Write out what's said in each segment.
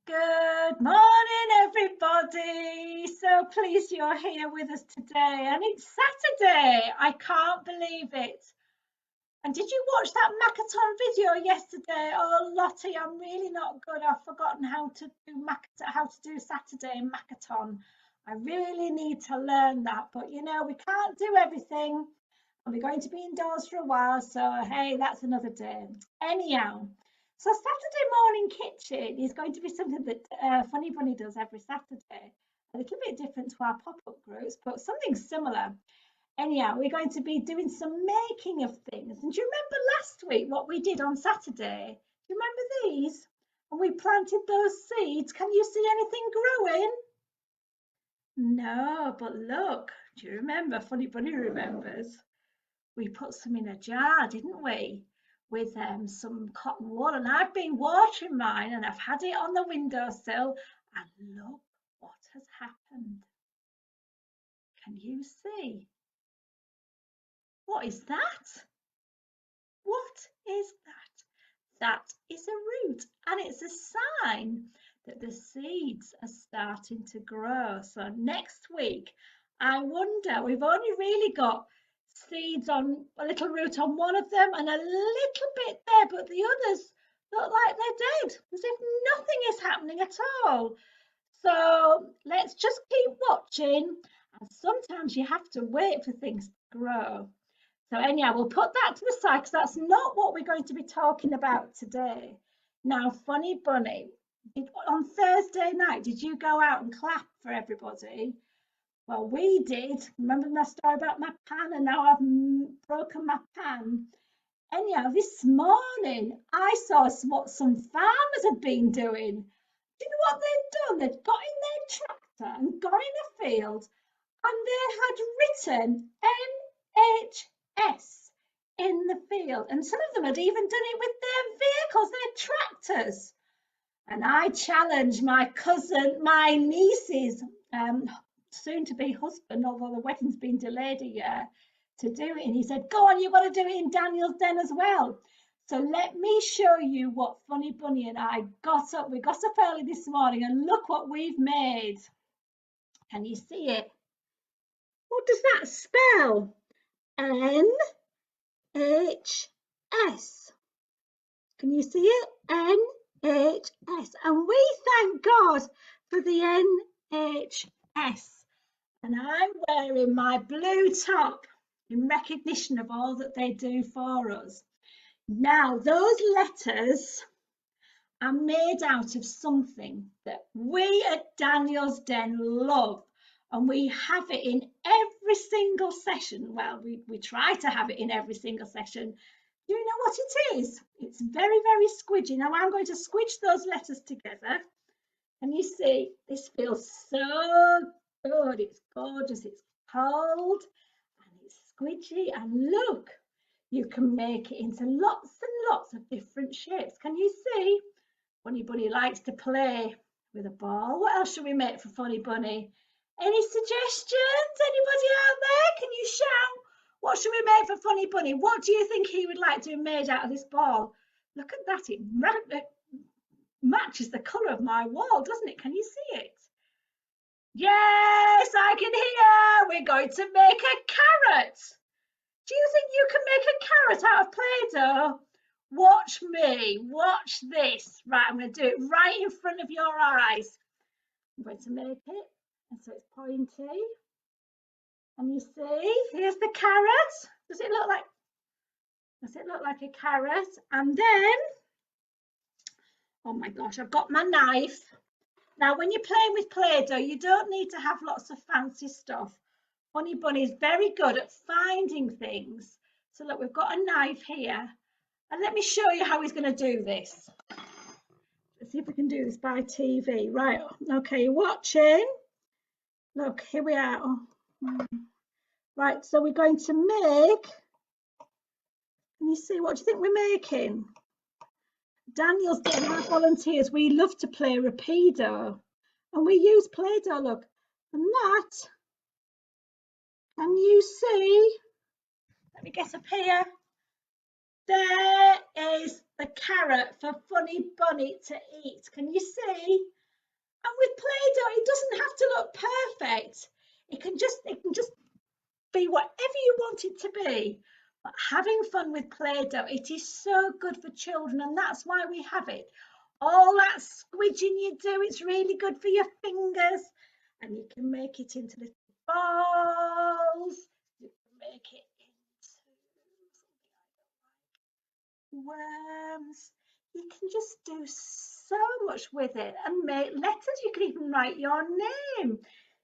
Good morning, everybody. So pleased you're here with us today. And it's Saturday. I can't believe it. And did you watch that Makaton video yesterday? Oh, Lottie, I'm really not good. I've forgotten how to do Saturday in Makaton. I really need to learn that. But we can't do everything. And we're going to be indoors for a while. So hey, that's another day. Anyhow. So Saturday morning kitchen is going to be something that Funny Bunny does every Saturday. A little bit different to our pop-up groups, but something similar. Anyhow, we're going to be doing some making of things. And do you remember last week what we did on Saturday? Do you remember these? And we planted those seeds. Can you see anything growing? No, but look, do you remember? Funny Bunny remembers. We put some in a jar, didn't we? With some cotton wool, and I've been watering mine and I've had it on the windowsill, and look what has happened. Can you see? What is that? What is that? That is a root, and it's a sign that the seeds are starting to grow. So next week, I wonder, we've only really got seeds on a little root on one of them and a little bit there, but the others look like they're dead, as if nothing is happening at all. So let's just keep watching, and sometimes you have to wait for things to grow. So anyhow, we'll put that to the side because that's not what we're going to be talking about today. Now, Funny Bunny, on Thursday night, did you go out and clap for everybody? Well, we did. Remember my story about my pan, and now I've broken my pan. Anyhow, this morning I saw what some farmers have been doing. Do you know what they'd done? They'd got in their tractor and gone in a field, and they had written NHS in the field. And some of them had even done it with their vehicles, their tractors. And I challenged my niece's soon to be husband, although the wedding's been delayed a year, to do it. And he said, go on, you've got to do it in Daniel's den as well. So let me show you what Funny Bunny and I got up. We got up early this morning and look what we've made. Can you see it? What does that spell? NHS. Can you see it? NHS. And we thank God for the NHS. And I'm wearing my blue top in recognition of all that they do for us. Now, those letters are made out of something that we at Daniel's Den love, and we have it in every single session. Well, we try to have it in every single session. Do you know what it is? It's very, very squidgy. Now, I'm going to squidge those letters together. And you see, this feels so good. It's gorgeous. It's cold and it's squidgy. And look, you can make it into lots and lots of different shapes. Can you see? Funny Bunny likes to play with a ball. What else should we make for Funny Bunny? Any suggestions? Anybody out there? Can you shout? What should we make for Funny Bunny? What do you think he would like to be made out of this ball? Look at that. It matches the colour of my wall, doesn't it? Can you see it? Yes, I can hear. We're going to make a carrot. Do you think you can make a carrot out of Play-Doh? Watch me. Watch this. Right, I'm going to do it right in front of your eyes. I'm going to make it, and so it's pointy. And you see, here's the carrot. Does it look like a carrot? And then, oh my gosh, I've got my knife. Now, when you're playing with Play-Doh, you don't need to have lots of fancy stuff. Funny Bunny is very good at finding things. So look, we've got a knife here. And let me show you how he's going to do this. Let's see if we can do this by TV. Right, okay, you're watching. Look, here we are. Oh. Right, so we're going to make, can you see, what do you think we're making? Daniel's getting our volunteers. We love to play Rapido, and we use Play-Doh, look. And that, can you see? Let me get up here. There is the carrot for Funny Bunny to eat. Can you see? And with Play-Doh, it doesn't have to look perfect. It can just be whatever you want it to be. But having fun with Play-Doh, it is so good for children, and that's why we have it. All that squidging you do, it's really good for your fingers. And you can make it into little balls. You can make it into worms. You can just do so much with it and make letters. You can even write your name.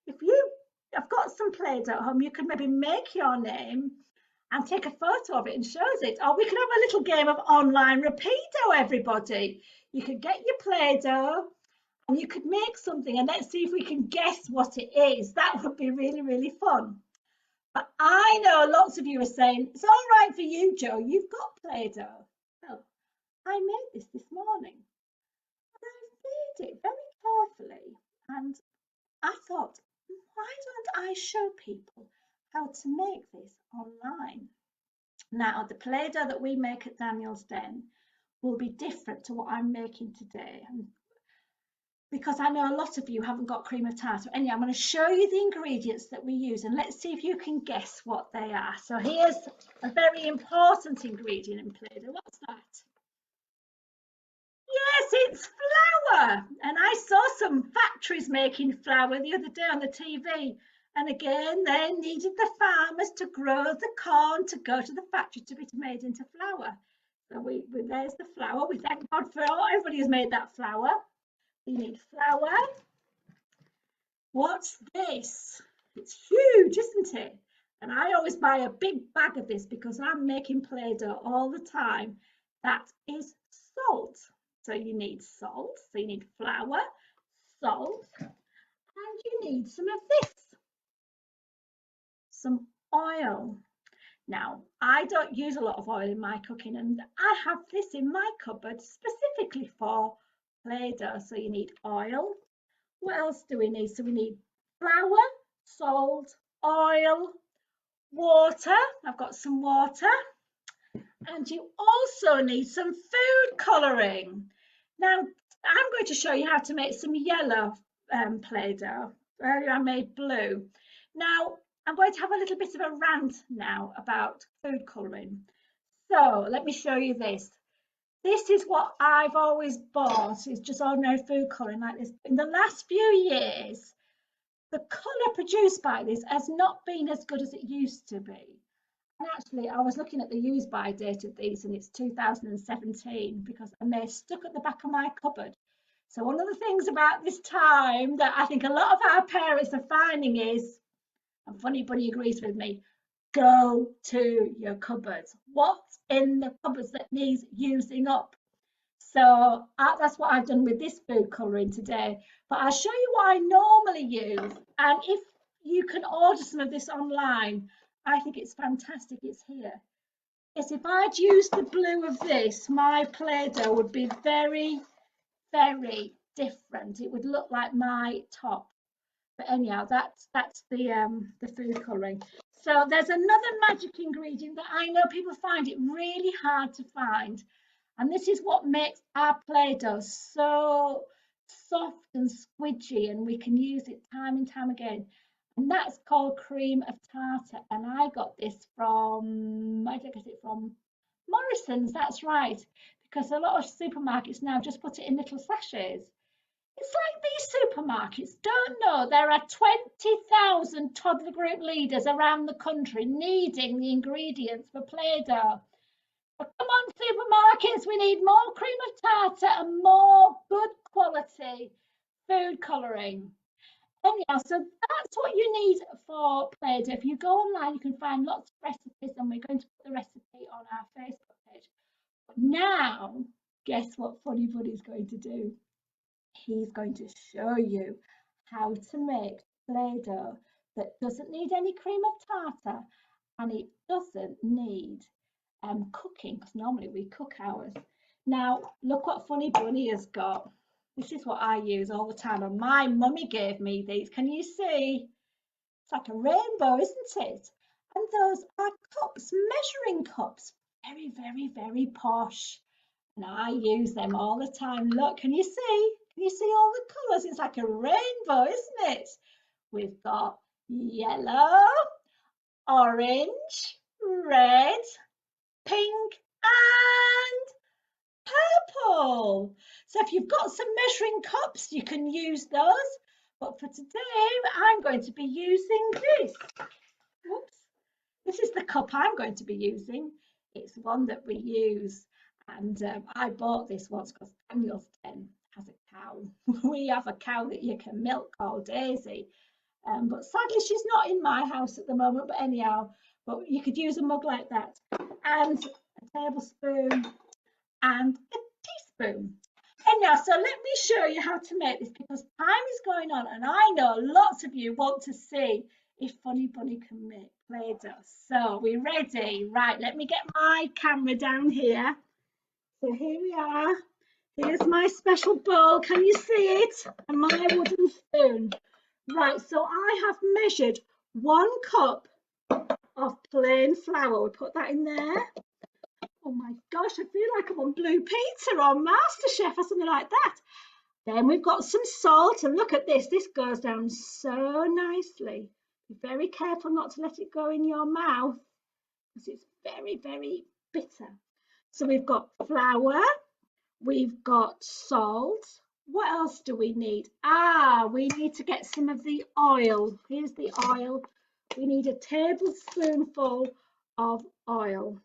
If you have got some Play-Doh at home, you can maybe make your name and take a photo of it and shows it. Or we could have a little game of online Rapido, everybody. You could get your Play-Doh and you could make something, and let's see if we can guess what it is. That would be really, really fun. But I know lots of you are saying, it's all right for you, Joe, you've got Play-Doh. Well, I made this morning, and I made it very carefully, and I thought, why don't I show people how to make this online? Now, the Play-Doh that we make at Daniel's Den will be different to what I'm making today, and because I know a lot of you haven't got cream of tartar. Anyway, I'm going to show you the ingredients that we use, and let's see if you can guess what they are. So here's a very important ingredient in Play-Doh. What's that? Yes, it's flour. And I saw some factories making flour the other day on the TV. And again, they needed the farmers to grow the corn to go to the factory to be made into flour. So there's the flour. We thank God for everybody who's made that flour. We need flour. What's this? It's huge, isn't it? And I always buy a big bag of this because I'm making Play-Doh all the time. That is salt. So you need salt, so you need flour, salt, and you need some of this, some oil. Now, I don't use a lot of oil in my cooking, and I have this in my cupboard specifically for Play-Doh. So you need oil. What else do we need? So we need flour, salt, oil, water. I've got some water. And you also need some food colouring. Now, I'm going to show you how to make some yellow Play-Doh. Earlier I made blue. Now, I'm going to have a little bit of a rant now about food colouring. So, let me show you this. This is what I've always bought. It's just ordinary food colouring like this. In the last few years, the colour produced by this has not been as good as it used to be. And actually, I was looking at the use-by date of these, and it's 2017 and they're stuck at the back of my cupboard. So one of the things about this time that I think a lot of our parents are finding is, and Funny Bunny agrees with me, go to your cupboards. What's in the cupboards that needs using up? So that's what I've done with this food colouring today. But I'll show you what I normally use. And if you can order some of this online, I think it's fantastic. It's here. Yes, if I'd used the blue of this, my Play-Doh would be very, very different. It would look like my top. But anyhow, that's the food colouring. So there's another magic ingredient that I know people find it really hard to find. And this is what makes our Play-Doh so soft and squidgy, and we can use it time and time again. And that's called cream of tartar. And I got this from, where did I get it from? Morrison's, that's right. Because a lot of supermarkets now just put it in little sachets. It's like these supermarkets don't know there are 20,000 toddler group leaders around the country needing the ingredients for Play-Doh. But come on, supermarkets, we need more cream of tartar and more good quality food colouring. Anyhow, so that's what you need for Play-Doh. If you go online, you can find lots of recipes, and we're going to put the recipe on our Facebook page. But now, guess what Funny Bunny's going to do? He's going to show you how to make Play-Doh that doesn't need any cream of tartar, and it doesn't need cooking, because normally we cook ours. Now, look what Funny Bunny has got. This is what I use all the time, and my mummy gave me these. Can you see? It's like a rainbow, isn't it? And those are cups, measuring cups. Very, very, very posh. and I use them all the time. Look, can you see? Can you see all the colours? It's like a rainbow, isn't it? We've got yellow, orange, red, pink, and purple. So if you've got some measuring cups, you can use those. But for today, I'm going to be using this. Oops. This is the cup I'm going to be using. It's one that we use. And I bought this once because Daniel's den has a cow. We have a cow that you can milk called Daisy. But sadly, she's not in my house at the moment. But anyhow, but you could use a mug like that. And a tablespoon and a teaspoon. Anyhow, so let me show you how to make this because time is going on and I know lots of you want to see if Funny Bunny can make Play-Doh. So we're ready. Right, let me get my camera down here. So here we are. Here's my special bowl. Can you see it? And my wooden spoon. Right, so I have measured 1 cup of plain flour. We put that in there. Oh my gosh, I feel like I'm on Blue Peter or MasterChef or something like that. Then we've got some salt, and look at this. This goes down so nicely. Be very careful not to let it go in your mouth because it's very, very bitter. So we've got flour, we've got salt. What else do we need? We need to get some of the oil. Here's the oil. We need a tablespoonful of oil.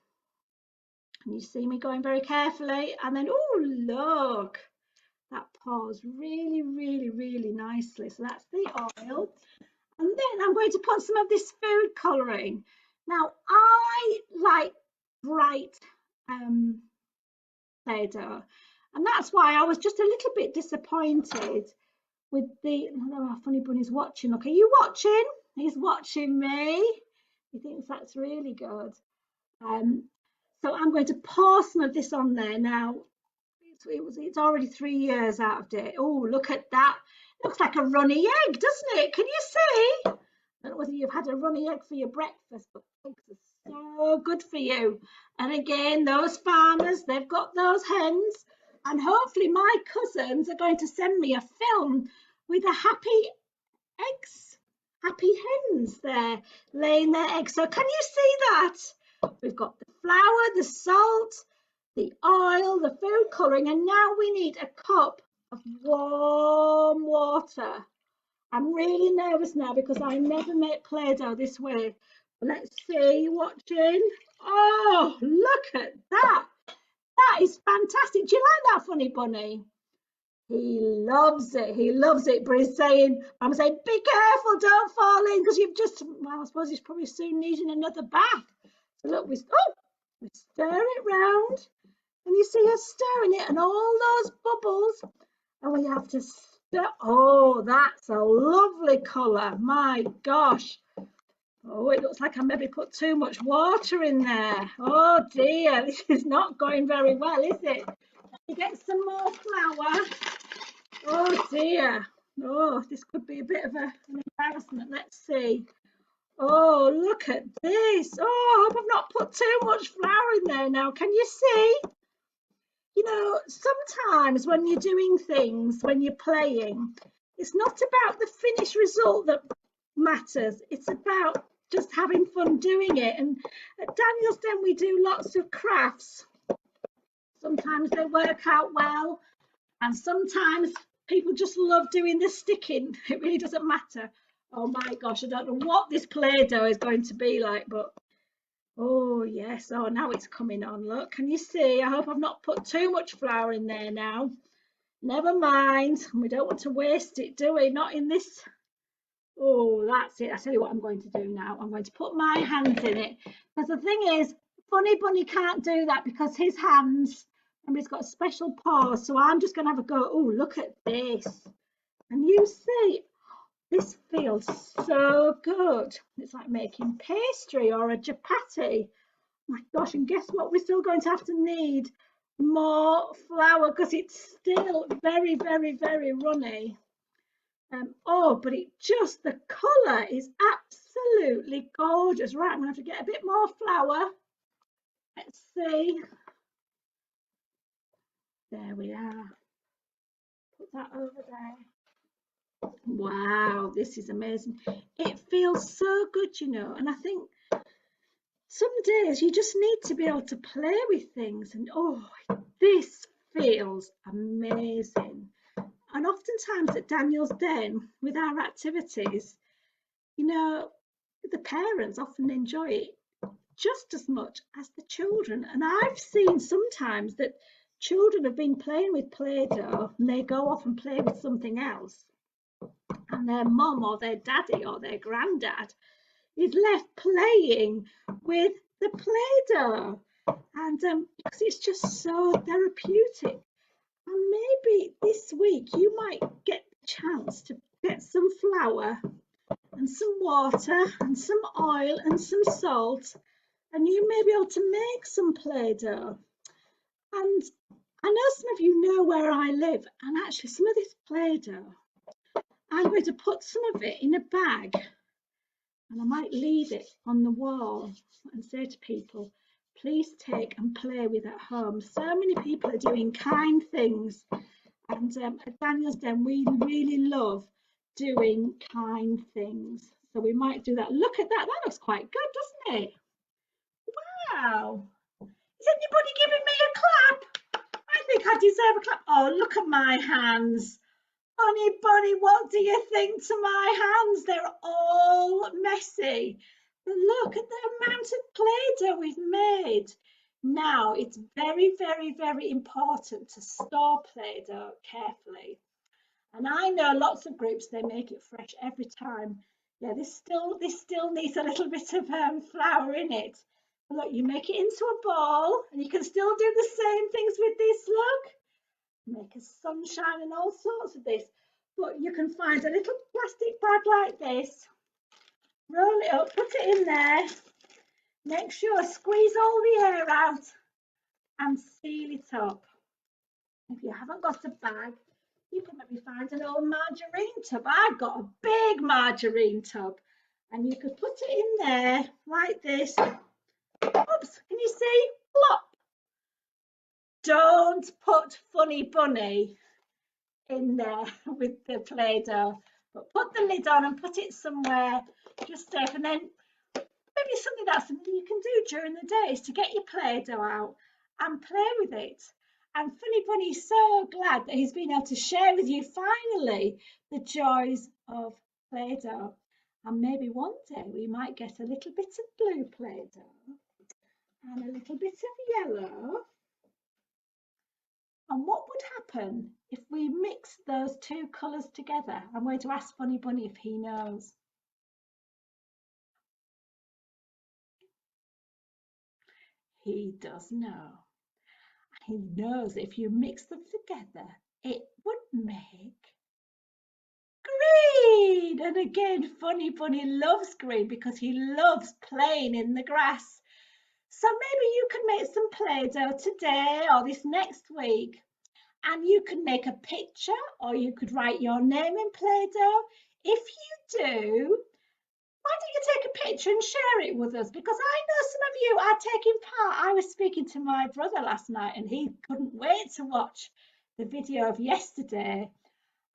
And you see me going very carefully, and then, oh, look, that pours really, really, really nicely. So that's the oil. And then I'm going to put some of this food colouring. Now, I like bright Play-Doh, and that's why I was just a little bit disappointed with the, oh, Funny Bunny's watching. Look, are you watching? He's watching me. He thinks that's really good. So I'm going to pour some of this on there now. It's already 3 years out of date. Oh, look at that. Looks like a runny egg, doesn't it? Can you see? I don't know whether you've had a runny egg for your breakfast, but eggs are so good for you. And again, those farmers, they've got those hens. And hopefully my cousins are going to send me a film with a happy hens there laying their eggs. So can you see that? We've got the flour, the salt, the oil, the food colouring, and now we need a cup of warm water. I'm really nervous now because I never make Play-Doh this way. Let's see, watching. Oh, look at that. That is fantastic. Do you like that, Funny Bunny? He loves it. He loves it. But I'm saying, be careful, don't fall in because you've just, well, I suppose he's probably soon needing another bath. So look, we stir it round. And you see us stirring it and all those bubbles. And we have to stir. Oh, that's a lovely colour. My gosh. Oh, it looks like I maybe put too much water in there. Oh dear, this is not going very well, is it? You get some more flour. Oh dear. Oh, this could be a bit of an embarrassment. Let's see. Oh, look at this. Oh, I hope I've not put too much flour in there now. Can you see? You know, sometimes when you're doing things, when you're playing, it's not about the finished result that matters. It's about just having fun doing it. And at Daniel's Den, we do lots of crafts. Sometimes they work out well, and sometimes people just love doing the sticking. It really doesn't matter. Oh my gosh, I don't know what this Play-Doh is going to be like, but oh yes, oh now it's coming on. Look, can you see? I hope I've not put too much flour in there now. Never mind, we don't want to waste it, do we? Not in this. Oh, that's it. I tell you what I'm going to do now. I'm going to put my hands in it. Because the thing is, Funny Bunny can't do that because his hands, and he's got special paws. So I'm just going to have a go. Oh, look at this. And you see, this feels so good. It's like making pastry or a chapati. My gosh, and guess what? We're still going to have to need more flour because it's still very, very, very runny. Oh, but the colour is absolutely gorgeous. Right, I'm going to have to get a bit more flour. Let's see. There we are. Put that over there. Wow, this is amazing. It feels so good, you know, and I think some days you just need to be able to play with things, and oh, this feels amazing. And oftentimes at Daniel's Den with our activities, you know, the parents often enjoy it just as much as the children. And I've seen sometimes that children have been playing with Play-Doh and they go off and play with something else. And their mum or their daddy or their granddad is left playing with the Play-Doh. And because it's just so therapeutic. And maybe this week you might get the chance to get some flour and some water and some oil and some salt, and you may be able to make some Play-Doh. And I know some of you know where I live, and actually some of this Play-Doh, I'm going to put some of it in a bag, and I might leave it on the wall and say to people, please take and play with at home. So many people are doing kind things, and at Daniel's Den we really love doing kind things. So we might do that. Look at that, that looks quite good, doesn't it? Wow. Is anybody giving me a clap? I think I deserve a clap. Oh, look at my hands. Bunny, what do you think to my hands? They're all messy. But look at the amount of Play-Doh we've made. Now, it's very, very, very important to store Play-Doh carefully. And I know lots of groups, they make it fresh every time. Yeah, this still needs a little bit of flour in it. Look, you make it into a ball, and you can still do the same things with this, look. Make a sunshine and all sorts of this. But you can find a little plastic bag like this, roll it up, put it in there, make sure, squeeze all the air out, and seal it up. If you haven't got a bag, you can maybe find an old margarine tub. I've got a big margarine tub, and you could put it in there like this. Oops, can you see? Plop. Don't put Funny Bunny in there with the Play-Doh, but put the lid on and put it somewhere just safe. And then maybe something you can do during the day is to get your Play-Doh out and play with it. And Funny Bunny's so glad that he's been able to share with you finally the joys of Play-Doh. And maybe one day we might get a little bit of blue Play-Doh and a little bit of yellow. And what would happen if we mix those two colours together? I'm going to ask Funny Bunny if he knows. He does know. He knows if you mix them together, it would make green. And again, Funny Bunny loves green because he loves playing in the grass. So maybe you can make some Play-Doh today or this next week. And you can make a picture or you could write your name in Play-Doh. If you do, why don't you take a picture and share it with us? Because I know some of you are taking part. I was speaking to my brother last night and he couldn't wait to watch the video of yesterday.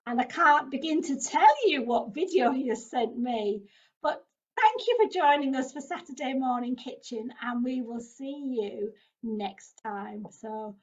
And I can't begin to tell you what video he has sent me. But thank you for joining us for Saturday Morning Kitchen, and we will see you next time. So